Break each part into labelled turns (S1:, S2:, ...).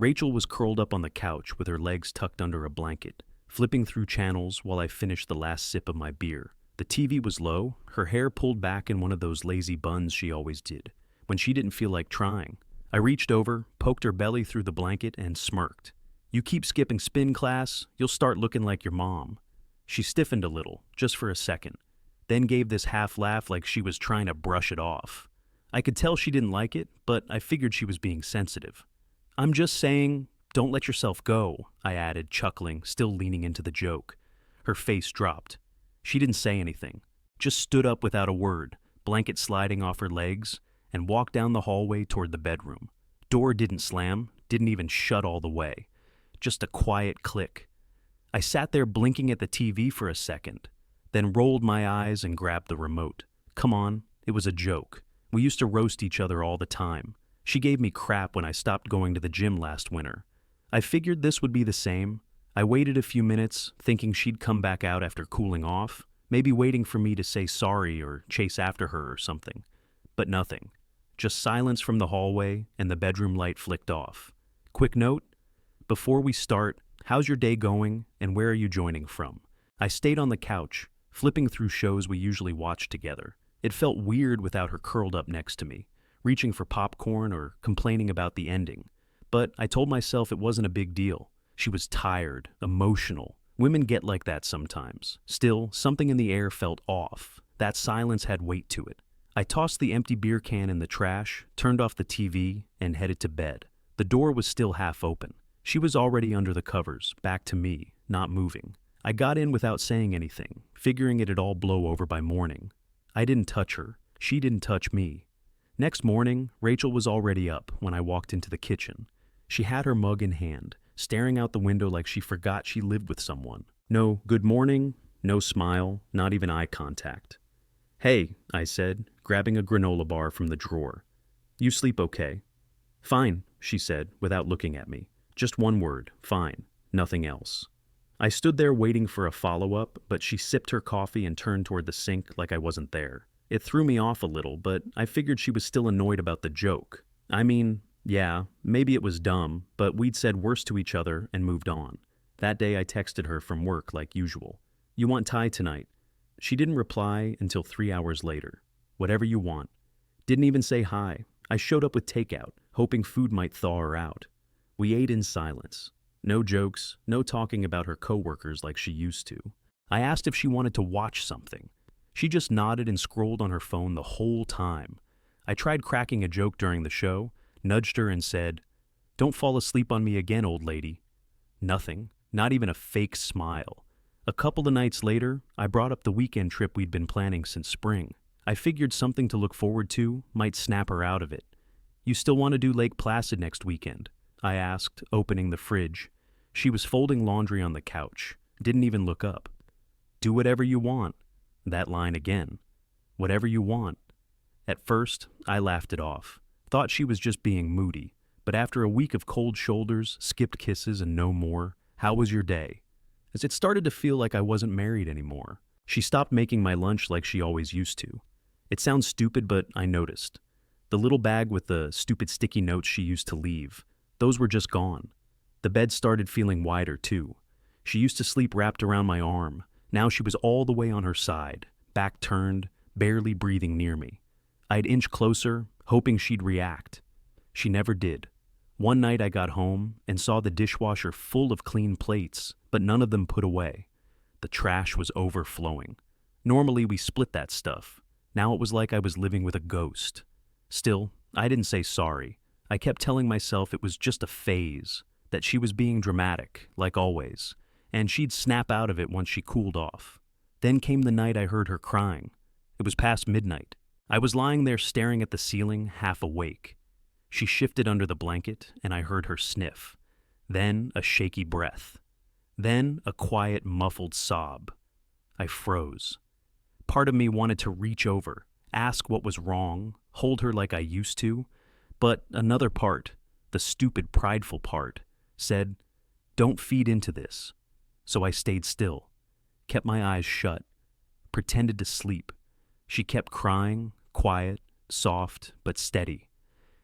S1: Rachel was curled up on the couch with her legs tucked under a blanket, flipping through channels while I finished the last sip of my beer. The TV was low, her hair pulled back in one of those lazy buns she always did, when she didn't feel like trying. I reached over, poked her belly through the blanket, and smirked. "You keep skipping spin class, you'll start looking like your mom." She stiffened a little, just for a second, then gave this half laugh like she was trying to brush it off. I could tell she didn't like it, but I figured she was being sensitive. "I'm just saying, don't let yourself go," I added, chuckling, still leaning into the joke. Her face dropped. She didn't say anything, just stood up without a word, blanket sliding off her legs, and walked down the hallway toward the bedroom. Door didn't slam, didn't even shut all the way. Just a quiet click. I sat there blinking at the TV for a second, then rolled my eyes and grabbed the remote. Come on, it was a joke. We used to roast each other all the time. She gave me crap when I stopped going to the gym last winter. I figured this would be the same. I waited a few minutes, thinking she'd come back out after cooling off, maybe waiting for me to say sorry or chase after her or something. But nothing. Just silence from the hallway, and the bedroom light flicked off. Quick note: before we start, how's your day going, and where are you joining from? I stayed on the couch, flipping through shows we usually watch together. It felt weird without her curled up next to me, reaching for popcorn or complaining about the ending. But I told myself it wasn't a big deal. She was tired, emotional. Women get like that sometimes. Still, something in the air felt off. That silence had weight to it. I tossed the empty beer can in the trash, turned off the TV, and headed to bed. The door was still half open. She was already under the covers, back to me, not moving. I got in without saying anything, figuring it'd all blow over by morning. I didn't touch her. She didn't touch me. Next morning, Rachel was already up when I walked into the kitchen. She had her mug in hand, staring out the window like she forgot she lived with someone. No good morning, no smile, not even eye contact. "Hey," I said, grabbing a granola bar from the drawer. "You sleep okay?" "Fine," she said, without looking at me. Just one word, fine, nothing else. I stood there waiting for a follow-up, but she sipped her coffee and turned toward the sink like I wasn't there. It threw me off a little, but I figured she was still annoyed about the joke. I mean, yeah, maybe it was dumb, but we'd said worse to each other and moved on. That day I texted her from work like usual. "You want Thai tonight?" She didn't reply until 3 hours later. "Whatever you want." Didn't even say hi. I showed up with takeout, hoping food might thaw her out. We ate in silence. No jokes, no talking about her coworkers like she used to. I asked if she wanted to watch something. She just nodded and scrolled on her phone the whole time. I tried cracking a joke during the show, nudged her and said, "Don't fall asleep on me again, old lady." Nothing, not even a fake smile. A couple of nights later, I brought up the weekend trip we'd been planning since spring. I figured something to look forward to might snap her out of it. "You still want to do Lake Placid next weekend?" I asked, opening the fridge. She was folding laundry on the couch, didn't even look up. "Do whatever you want." That line again. Whatever you want. At first, I laughed it off. Thought she was just being moody. But after a week of cold shoulders, skipped kisses, and no more, "How was your day?" As it started to feel like I wasn't married anymore. She stopped making my lunch like she always used to. It sounds stupid, but I noticed. The little bag with the stupid sticky notes she used to leave, those were just gone. The bed started feeling wider, too. She used to sleep wrapped around my arm. Now she was all the way on her side, back turned, barely breathing near me. I'd inch closer, hoping she'd react. She never did. One night I got home and saw the dishwasher full of clean plates, but none of them put away. The trash was overflowing. Normally we split that stuff. Now it was like I was living with a ghost. Still, I didn't say sorry. I kept telling myself it was just a phase, that she was being dramatic, like always, and she'd snap out of it once she cooled off. Then came the night I heard her crying. It was past midnight. I was lying there staring at the ceiling, half awake. She shifted under the blanket, and I heard her sniff. Then a shaky breath. Then a quiet, muffled sob. I froze. Part of me wanted to reach over, ask what was wrong, hold her like I used to, but another part, the stupid, prideful part, said, "Don't feed into this." So I stayed still, kept my eyes shut, pretended to sleep. She kept crying, quiet, soft, but steady.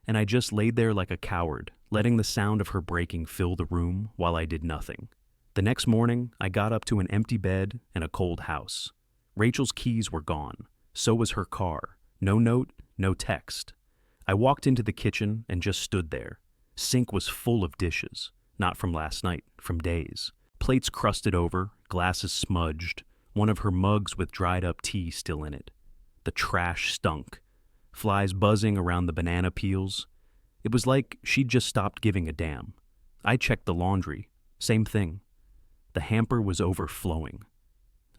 S1: and I just laid there like a coward, letting the sound of her breaking fill the room while I did nothing. The next morning, I got up to an empty bed and a cold house. Rachel's keys were gone. So was her car. No note, no text. I walked into the kitchen and just stood there. Sink was full of dishes. Not from last night, from days. Plates crusted over, glasses smudged, one of her mugs with dried up tea still in it. The trash stunk. Flies buzzing around the banana peels. It was like she'd just stopped giving a damn. I checked the laundry. Same thing. The hamper was overflowing.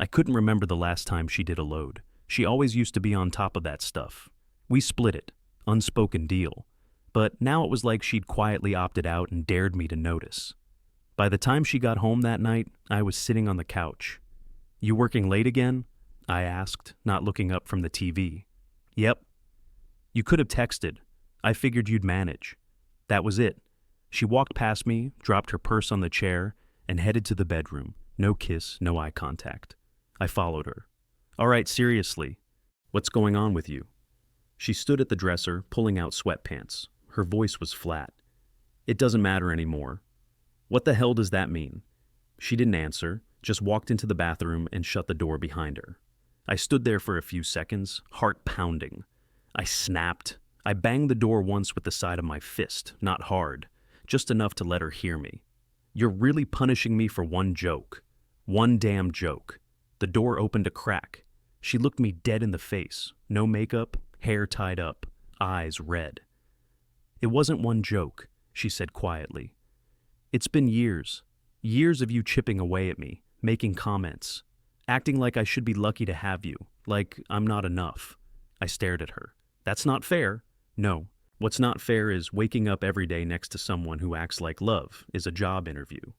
S1: I couldn't remember the last time she did a load. She always used to be on top of that stuff. We split it. Unspoken deal. But now it was like she'd quietly opted out and dared me to notice. By the time she got home that night, I was sitting on the couch. "You working late again?" I asked, not looking up from the TV. "Yep." "You could have texted. I figured you'd manage." That was it. She walked past me, dropped her purse on the chair, and headed to the bedroom. No kiss, no eye contact. I followed her. "All right, seriously. What's going on with you?" She stood at the dresser, pulling out sweatpants. Her voice was flat. "It doesn't matter anymore." "What the hell does that mean?" She didn't answer, just walked into the bathroom and shut the door behind her. I stood there for a few seconds, heart pounding. I snapped. I banged the door once with the side of my fist, not hard, just enough to let her hear me. "You're really punishing me for one joke. One damn joke." The door opened a crack. She looked me dead in the face. No makeup, hair tied up, eyes red. "It wasn't one joke," she said quietly. "It's been years. Years of you chipping away at me, making comments, acting like I should be lucky to have you, like I'm not enough." I stared at her. "That's not fair." "No. What's not fair is waking up every day next to someone who acts like love is a job interview."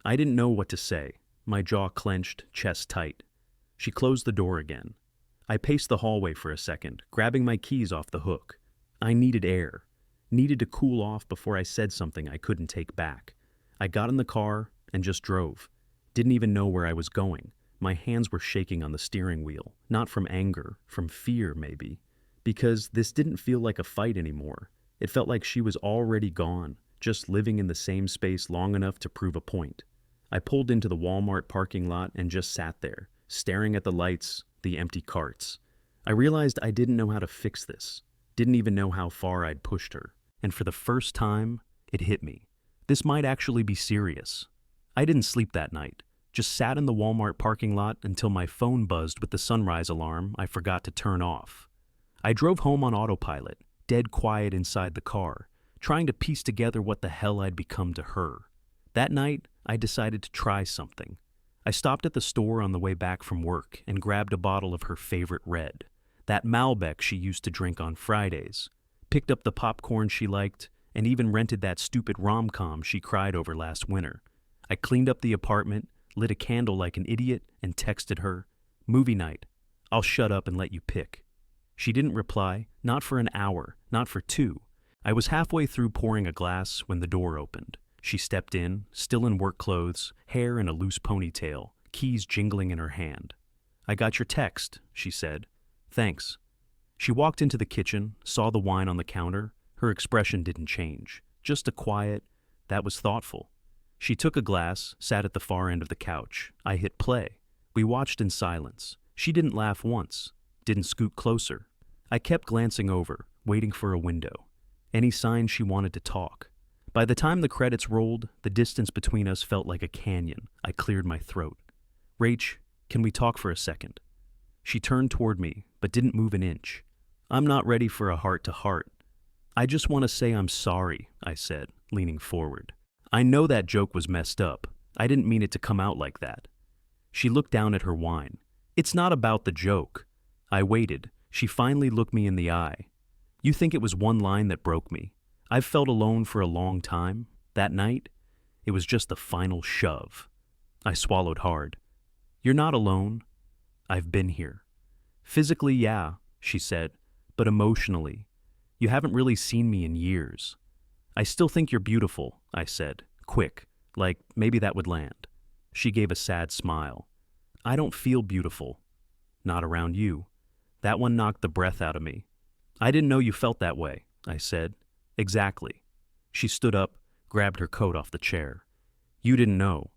S1: I didn't know what to say. My jaw clenched, chest tight. She closed the door again. I paced the hallway for a second, grabbing my keys off the hook. I needed air. Needed to cool off before I said something I couldn't take back. I got in the car and just drove. Didn't even know where I was going. My hands were shaking on the steering wheel, not from anger, from fear maybe. Because this didn't feel like a fight anymore. It felt like she was already gone, just living in the same space long enough to prove a point. I pulled into the Walmart parking lot and just sat there, staring at the lights, the empty carts. I realized I didn't know how to fix this. Didn't even know how far I'd pushed her. And for the first time, it hit me. This might actually be serious. I didn't sleep that night. Just sat in the Walmart parking lot until my phone buzzed with the sunrise alarm I forgot to turn off. I drove home on autopilot, dead quiet inside the car, trying to piece together what the hell I'd become to her. That night, I decided to try something. I stopped at the store on the way back from work and grabbed a bottle of her favorite red, that Malbec she used to drink on Fridays, picked up the popcorn she liked, and even rented that stupid rom-com she cried over last winter. I cleaned up the apartment, lit a candle like an idiot, and texted her, "Movie night. I'll shut up and let you pick." She didn't reply, not for an hour, not for 2. I was halfway through pouring a glass when the door opened. She stepped in, still in work clothes, hair in a loose ponytail, keys jingling in her hand. "I got your text," she said. "Thanks." She walked into the kitchen, saw the wine on the counter. Her expression didn't change, just a quiet, "That was thoughtful." She took a glass, sat at the far end of the couch. I hit play. We watched in silence. She didn't laugh once, didn't scoot closer. I kept glancing over, waiting for a window. Any sign she wanted to talk. By the time the credits rolled, the distance between us felt like a canyon. I cleared my throat. "Rach, can we talk for a second?" She turned toward me, but didn't move an inch. "I'm not ready for a heart-to-heart. I just want to say I'm sorry," I said, leaning forward. "I know that joke was messed up. I didn't mean it to come out like that." She looked down at her wine. "It's not about the joke." I waited. She finally looked me in the eye. "You think it was one line that broke me? I've felt alone for a long time. That night, it was just the final shove." I swallowed hard. "You're not alone. I've been here." "Physically, yeah," she said, "but emotionally, you haven't really seen me in years." "I still think you're beautiful," I said, quick, like maybe that would land. She gave a sad smile. "I don't feel beautiful. Not around you." That one knocked the breath out of me. "I didn't know you felt that way." I said. Exactly. She stood up, grabbed her coat off the chair. You didn't know.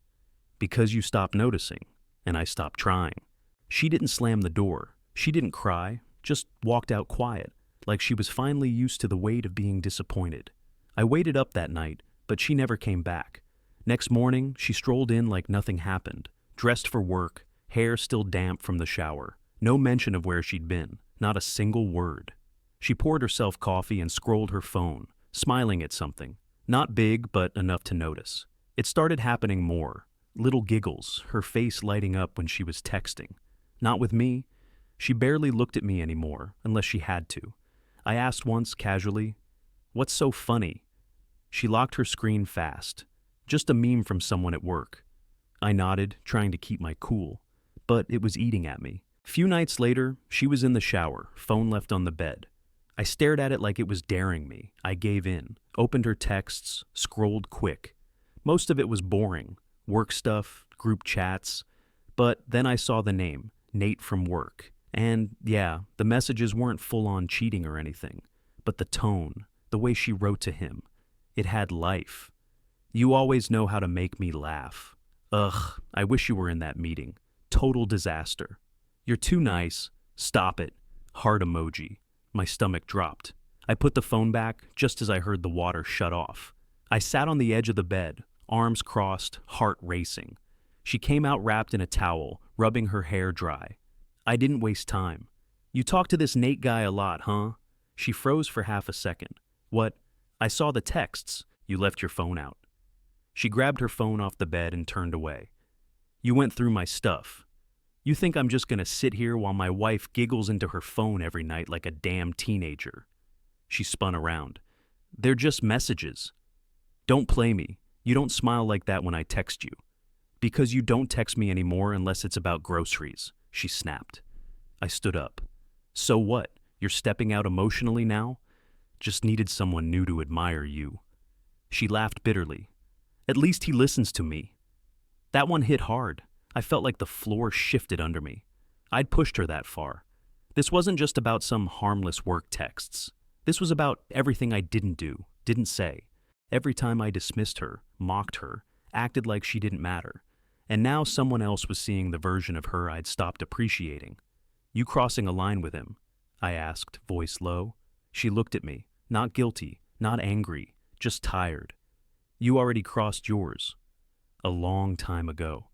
S1: Because you stopped noticing, and I stopped trying. She didn't slam the door. She didn't cry, just walked out quiet, like she was finally used to the weight of being disappointed. I waited up that night, but she never came back. Next morning, she strolled in like nothing happened, dressed for work, hair still damp from the shower. No mention of where she'd been, not a single word. She poured herself coffee and scrolled her phone, smiling at something. Not big, but enough to notice. It started happening more. Little giggles, her face lighting up when she was texting. Not with me. She barely looked at me anymore, unless she had to. I asked once, casually, "What's so funny?" She locked her screen fast. Just a meme from someone at work. I nodded, trying to keep my cool, but it was eating at me. Few nights later, she was in the shower, phone left on the bed. I stared at it like it was daring me. I gave in, opened her texts, scrolled quick. Most of it was boring, work stuff, group chats, but then I saw the name, Nate from work. And yeah, the messages weren't full-on cheating or anything, but the tone, the way she wrote to him, it had life. You always know how to make me laugh. Ugh, I wish you were in that meeting. Total disaster. You're too nice. Stop it. Heart emoji. My stomach dropped. I put the phone back just as I heard the water shut off. I sat on the edge of the bed, arms crossed, heart racing. She came out wrapped in a towel, rubbing her hair dry. I didn't waste time. You talk to this Nate guy a lot, huh? She froze for half a second. What? I saw the texts. You left your phone out. She grabbed her phone off the bed and turned away. You went through my stuff. You think I'm just gonna sit here while my wife giggles into her phone every night like a damn teenager? She spun around. They're just messages. Don't play me. You don't smile like that when I text you. Because you don't text me anymore unless it's about groceries, she snapped. I stood up. So what? You're stepping out emotionally now? Just needed someone new to admire you. She laughed bitterly. At least he listens to me. That one hit hard. I felt like the floor shifted under me. I'd pushed her that far. This wasn't just about some harmless work texts. This was about everything I didn't do, didn't say. Every time I dismissed her, mocked her, acted like she didn't matter. And now someone else was seeing the version of her I'd stopped appreciating. You crossing a line with him? I asked, voice low. She looked at me, not guilty, not angry, just tired. You already crossed yours. A long time ago.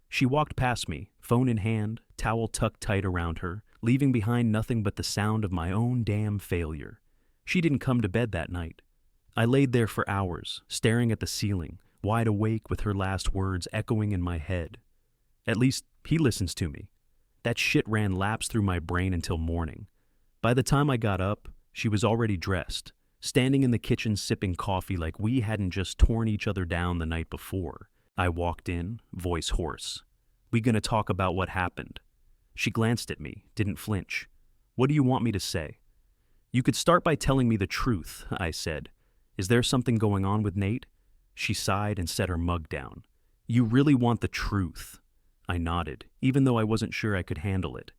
S1: She walked past me, phone in hand, towel tucked tight around her, leaving behind nothing but the sound of my own damn failure. She didn't come to bed that night. I laid there for hours, staring at the ceiling, wide awake with her last words echoing in my head. At least, he listens to me. That shit ran laps through my brain until morning. By the time I got up, she was already dressed, standing in the kitchen sipping coffee like we hadn't just torn each other down the night before. I walked in, voice hoarse. We gonna talk about what happened? She glanced at me, didn't flinch. What do you want me to say? You could start by telling me the truth, I said. Is there something going on with Nate? She sighed and set her mug down. You really want the truth? I nodded, even though I wasn't sure I could handle it.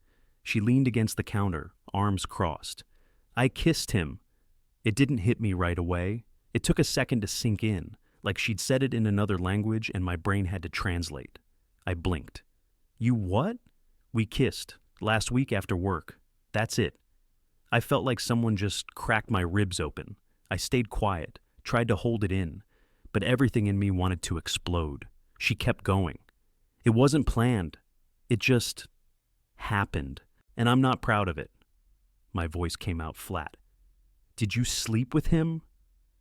S1: She leaned against the counter, arms crossed. I kissed him. It didn't hit me right away. It took a second to sink in, like she'd said it in another language and my brain had to translate. I blinked. You what? We kissed, last week after work. That's it. I felt like someone just cracked my ribs open. I stayed quiet, tried to hold it in, but everything in me wanted to explode. She kept going. It wasn't planned. It just happened, and I'm not proud of it. My voice came out flat. Did you sleep with him?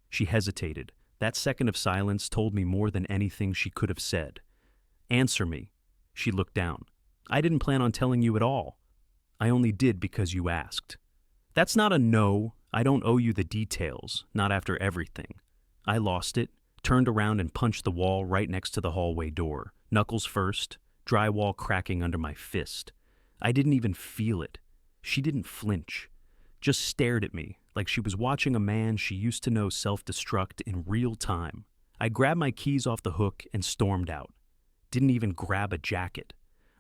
S1: She hesitated. That second of silence told me more than anything she could have said. Answer me. She looked down. I didn't plan on telling you at all. I only did because you asked. That's not a no. I don't owe you the details, not after everything. I lost it, turned around and punched the wall right next to the hallway door, knuckles first, drywall cracking under my fist. I didn't even feel it. She didn't flinch, just stared at me like she was watching a man she used to know self-destruct in real time. I grabbed my keys off the hook and stormed out. Didn't even grab a jacket.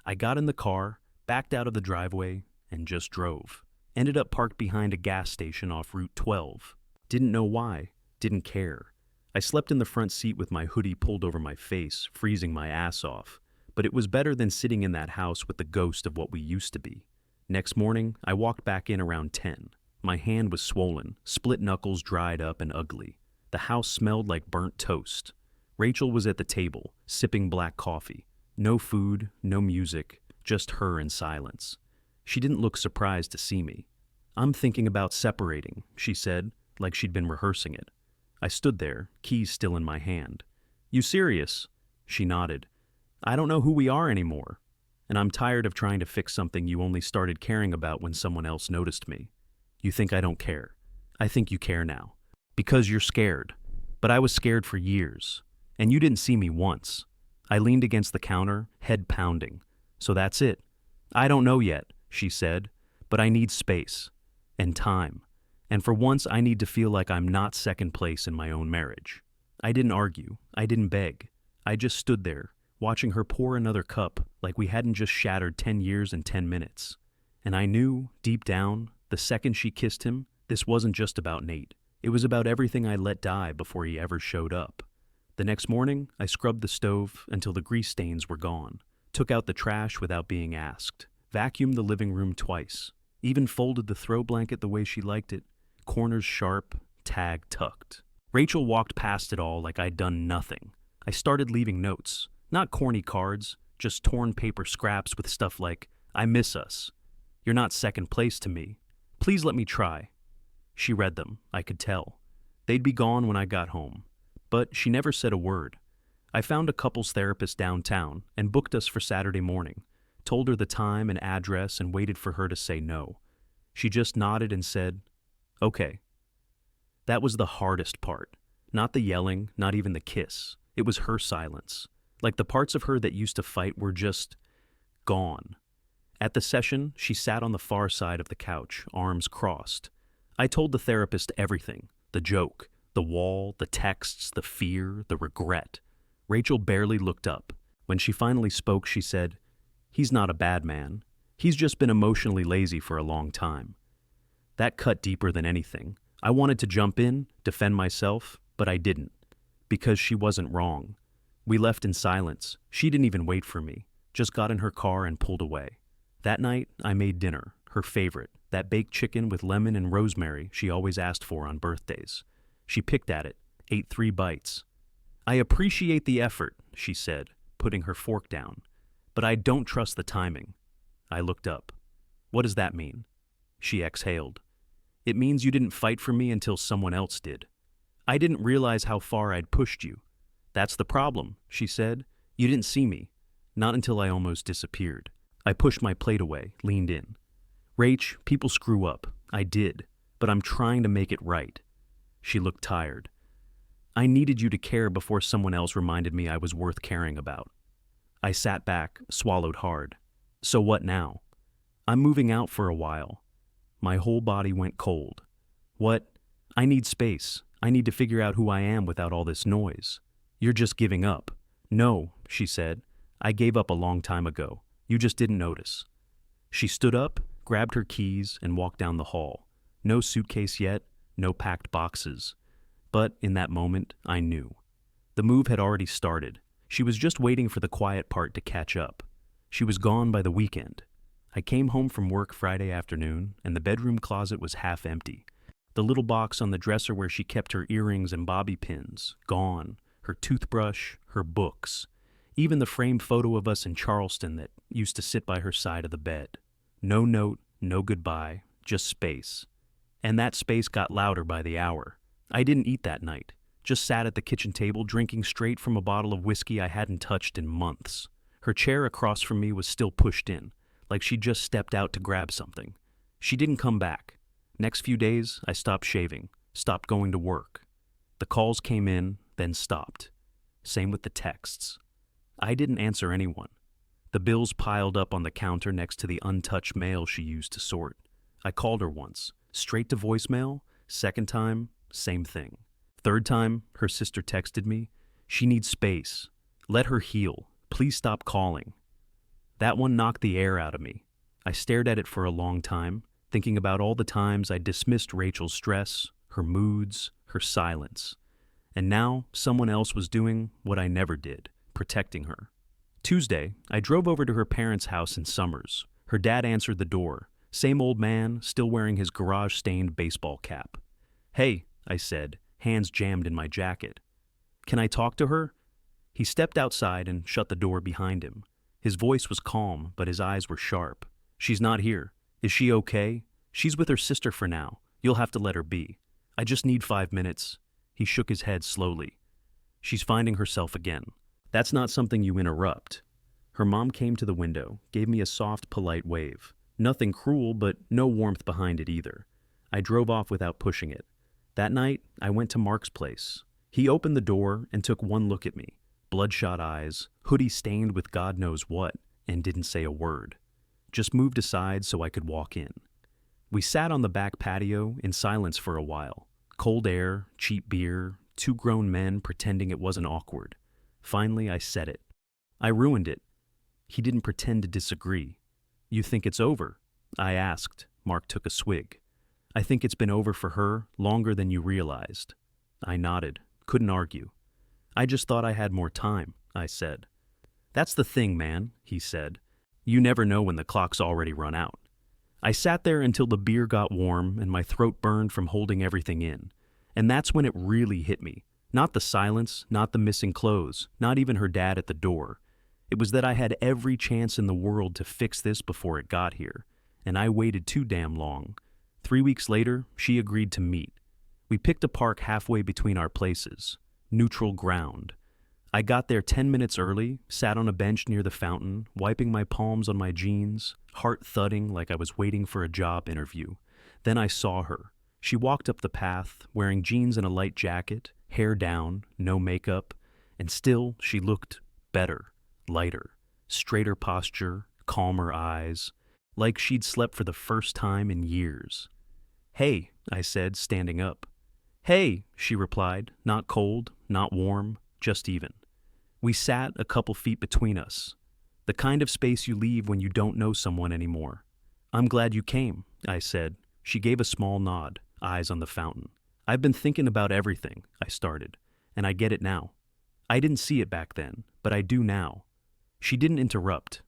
S1: I got in the car, backed out of the driveway, and just drove. Ended up parked behind a gas station off Route 12. Didn't know why, didn't care. I slept in the front seat with my hoodie pulled over my face, freezing my ass off. But it was better than sitting in that house with the ghost of what we used to be. Next morning, I walked back in around 10. My hand was swollen, split knuckles dried up and ugly. The house smelled like burnt toast. Rachel was at the table, sipping black coffee. No food, no music, just her in silence. She didn't look surprised to see me. "I'm thinking about separating," she said, like she'd been rehearsing it. I stood there, keys still in my hand. "You serious?" She nodded. "I don't know who we are anymore. And I'm tired of trying to fix something you only started caring about when someone else noticed me. You think I don't care. I think you care now. Because you're scared. But I was scared for years. And you didn't see me once." I leaned against the counter, head pounding. "So that's it." "I don't know yet," she said, "but I need space. And time. And for once I need to feel like I'm not second place in my own marriage." I didn't argue. I didn't beg. I just stood there, watching her pour another cup like we hadn't just shattered 10 years and 10 minutes. And I knew, deep down, the second she kissed him, this wasn't just about Nate. It was about everything I let die before he ever showed up. The next morning, I scrubbed the stove until the grease stains were gone, took out the trash without being asked, vacuumed the living room twice, even folded the throw blanket the way she liked it, corners sharp, tag tucked. Rachel walked past it all like I'd done nothing. I started leaving notes, not corny cards, just torn paper scraps with stuff like, "I miss us. You're not second place to me. Please let me try." She read them, I could tell. They'd be gone when I got home. But she never said a word. I found a couples therapist downtown and booked us for Saturday morning, told her the time and address and waited for her to say no. She just nodded and said, "Okay." That was the hardest part. Not the yelling, not even the kiss. It was her silence. Like the parts of her that used to fight were just gone. At the session, she sat on the far side of the couch, arms crossed. I told the therapist everything, the joke, the wall, the texts, the fear, the regret. Rachel barely looked up. When she finally spoke, she said, "He's not a bad man. He's just been emotionally lazy for a long time." That cut deeper than anything. I wanted to jump in, defend myself, but I didn't. Because she wasn't wrong. We left in silence. She didn't even wait for me, just got in her car and pulled away. That night, I made dinner, her favorite, that baked chicken with lemon and rosemary she always asked for on birthdays. She picked at it, ate 3 bites. "I appreciate the effort," she said, putting her fork down, "but I don't trust the timing." I looked up. "What does that mean?" She exhaled. "It means you didn't fight for me until someone else did. I didn't realize how far I'd pushed you. That's the problem," she said. "You didn't see me. Not until I almost disappeared." I pushed my plate away, leaned in. "Rach, people screw up. I did. But I'm trying to make it right." She looked tired. "I needed you to care before someone else reminded me I was worth caring about." I sat back, swallowed hard. "So what now?" "I'm moving out for a while." My whole body went cold. "What?" "I need space. I need to figure out who I am without all this noise." "You're just giving up." "No," she said. "I gave up a long time ago. You just didn't notice." She stood up, grabbed her keys, and walked down the hall. No suitcase yet, no packed boxes. But in that moment, I knew. The move had already started. She was just waiting for the quiet part to catch up. She was gone by the weekend. I came home from work Friday afternoon, and the bedroom closet was half empty. The little box on the dresser where she kept her earrings and bobby pins, gone. Her toothbrush, her books. Even the framed photo of us in Charleston that used to sit by her side of the bed. No note, no goodbye, just space. And that space got louder by the hour. I didn't eat that night. Just sat at the kitchen table drinking straight from a bottle of whiskey I hadn't touched in months. Her chair across from me was still pushed in, like she'd just stepped out to grab something. She didn't come back. Next few days, I stopped shaving, stopped going to work. The calls came in, then stopped. Same with the texts. I didn't answer anyone. The bills piled up on the counter next to the untouched mail she used to sort. I called her once, straight to voicemail. Second time, same thing. Third time, her sister texted me, "She needs space. Let her heal. Please stop calling." That one knocked the air out of me. I stared at it for a long time, thinking about all the times I dismissed Rachel's stress, her moods, her silence. And now someone else was doing what I never did, protecting her. Tuesday, I drove over to her parents' house in Summers. Her dad answered the door. Same old man, still wearing his garage-stained baseball cap. "Hey," I said, hands jammed in my jacket. "Can I talk to her?" He stepped outside and shut the door behind him. His voice was calm, but his eyes were sharp. "She's not here. Is she okay? She's with her sister for now. You'll have to let her be. I just need 5 minutes." He shook his head slowly. "She's finding herself again. That's not something you interrupt." Her mom came to the window, gave me a soft, polite wave. Nothing cruel, but no warmth behind it either. I drove off without pushing it. That night, I went to Mark's place. He opened the door and took one look at me. Bloodshot eyes, hoodie stained with God knows what, and didn't say a word. Just moved aside so I could walk in. We sat on the back patio in silence for a while. Cold air, cheap beer, two grown men pretending it wasn't awkward. Finally, I said it. "I ruined it." He didn't pretend to disagree. "You think it's over?" I asked. Mark took a swig. "I think it's been over for her longer than you realized." I nodded, couldn't argue. "I just thought I had more time," I said. "That's the thing, man," he said. "You never know when the clock's already run out." I sat there until the beer got warm and my throat burned from holding everything in. And that's when it really hit me. Not the silence, not the missing clothes, not even her dad at the door. It was that I had every chance in the world to fix this before it got here, and I waited too damn long. 3 weeks later, she agreed to meet. We picked a park halfway between our places. Neutral ground. I got there 10 minutes early, sat on a bench near the fountain, wiping my palms on my jeans, heart thudding like I was waiting for a job interview. Then I saw her. She walked up the path, wearing jeans and a light jacket, hair down, no makeup, and still she looked better, lighter, straighter posture, calmer eyes, like she'd slept for the first time in years. "Hey," I said, standing up. "Hey," she replied, not cold, not warm, just even. We sat a couple feet between us, the kind of space you leave when you don't know someone anymore. "I'm glad you came," I said. She gave a small nod, eyes on the fountain. "I've been thinking about everything," I started, "and I get it now. I didn't see it back then, but I do now." She didn't interrupt.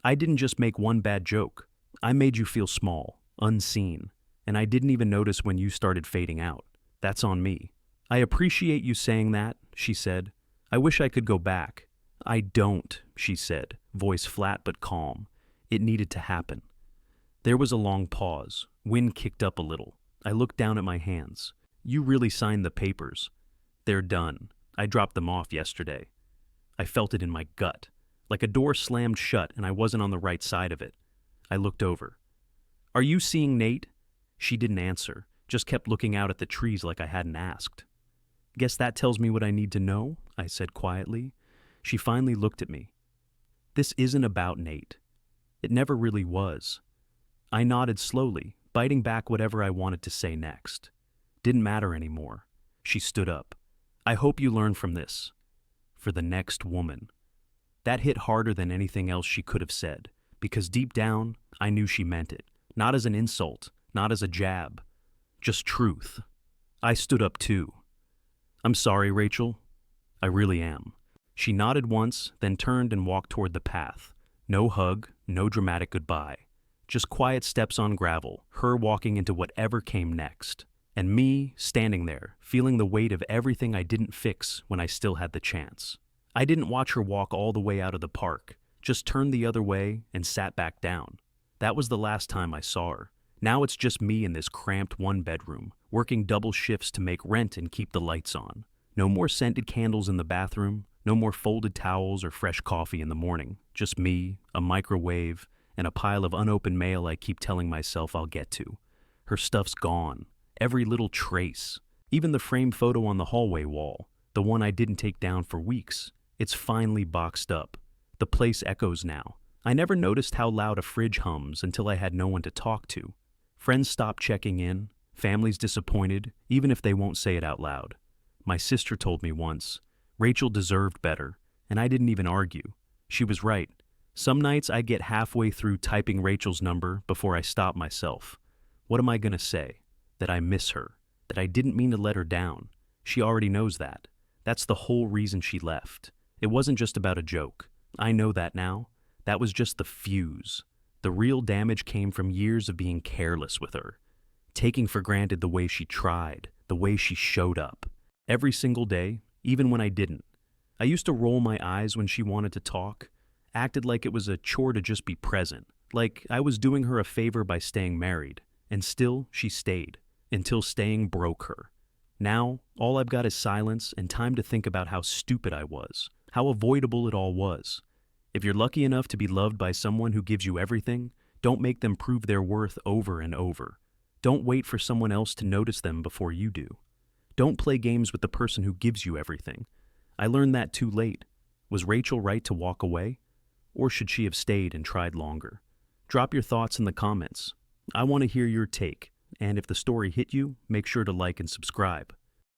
S1: "I didn't just make one bad joke. I made you feel small, unseen, and I didn't even notice when you started fading out. That's on me." "I appreciate you saying that," she said. "I wish I could go back." "I don't," she said, voice flat but calm. It needed to happen. There was a long pause. Wind kicked up a little. I looked down at my hands. "You really signed the papers." "They're done. I dropped them off yesterday." I felt it in my gut, like a door slammed shut and I wasn't on the right side of it. I looked over. "Are you seeing Nate?" She didn't answer, just kept looking out at the trees like I hadn't asked. "Guess that tells me what I need to know," I said quietly. She finally looked at me. "This isn't about Nate. It never really was." I nodded slowly, biting back whatever I wanted to say next. Didn't matter anymore. She stood up. "I hope you learn from this. For the next woman." That hit harder than anything else she could have said, because deep down, I knew she meant it. Not as an insult, not as a jab. Just truth. I stood up too. "I'm sorry, Rachel. I really am." She nodded once, then turned and walked toward the path. No hug, no dramatic goodbye. Just quiet steps on gravel, her walking into whatever came next. And me, standing there, feeling the weight of everything I didn't fix when I still had the chance. I didn't watch her walk all the way out of the park, just turned the other way and sat back down. That was the last time I saw her. Now it's just me in this cramped one-bedroom, working double shifts to make rent and keep the lights on. No more scented candles in the bathroom, no more folded towels or fresh coffee in the morning. Just me, a microwave, and a pile of unopened mail I keep telling myself I'll get to. Her stuff's gone. Every little trace. Even the framed photo on the hallway wall, the one I didn't take down for weeks. It's finally boxed up. The place echoes now. I never noticed how loud a fridge hums until I had no one to talk to. Friends stop checking in. Families disappointed, even if they won't say it out loud. My sister told me once, Rachel deserved better, and I didn't even argue. She was right. Some nights I get halfway through typing Rachel's number before I stop myself. What am I gonna say? That I miss her? that I didn't mean to let her down. She already knows that. That's the whole reason she left. It wasn't just about a joke. I know that now. That was just the fuse. The real damage came from years of being careless with her, taking for granted the way she tried, the way she showed up. Every single day, even when I didn't. I used to roll my eyes when she wanted to talk, acted like it was a chore to just be present, like I was doing her a favor by staying married, and still she stayed, until staying broke her. Now, all I've got is silence and time to think about how stupid I was, how avoidable it all was. If you're lucky enough to be loved by someone who gives you everything, don't make them prove their worth over and over. Don't wait for someone else to notice them before you do. Don't play games with the person who gives you everything. I learned that too late. Was Rachel right to walk away? Or should she have stayed and tried longer? Drop your thoughts in the comments. I want to hear your take, and if the story hit you, make sure to like and subscribe.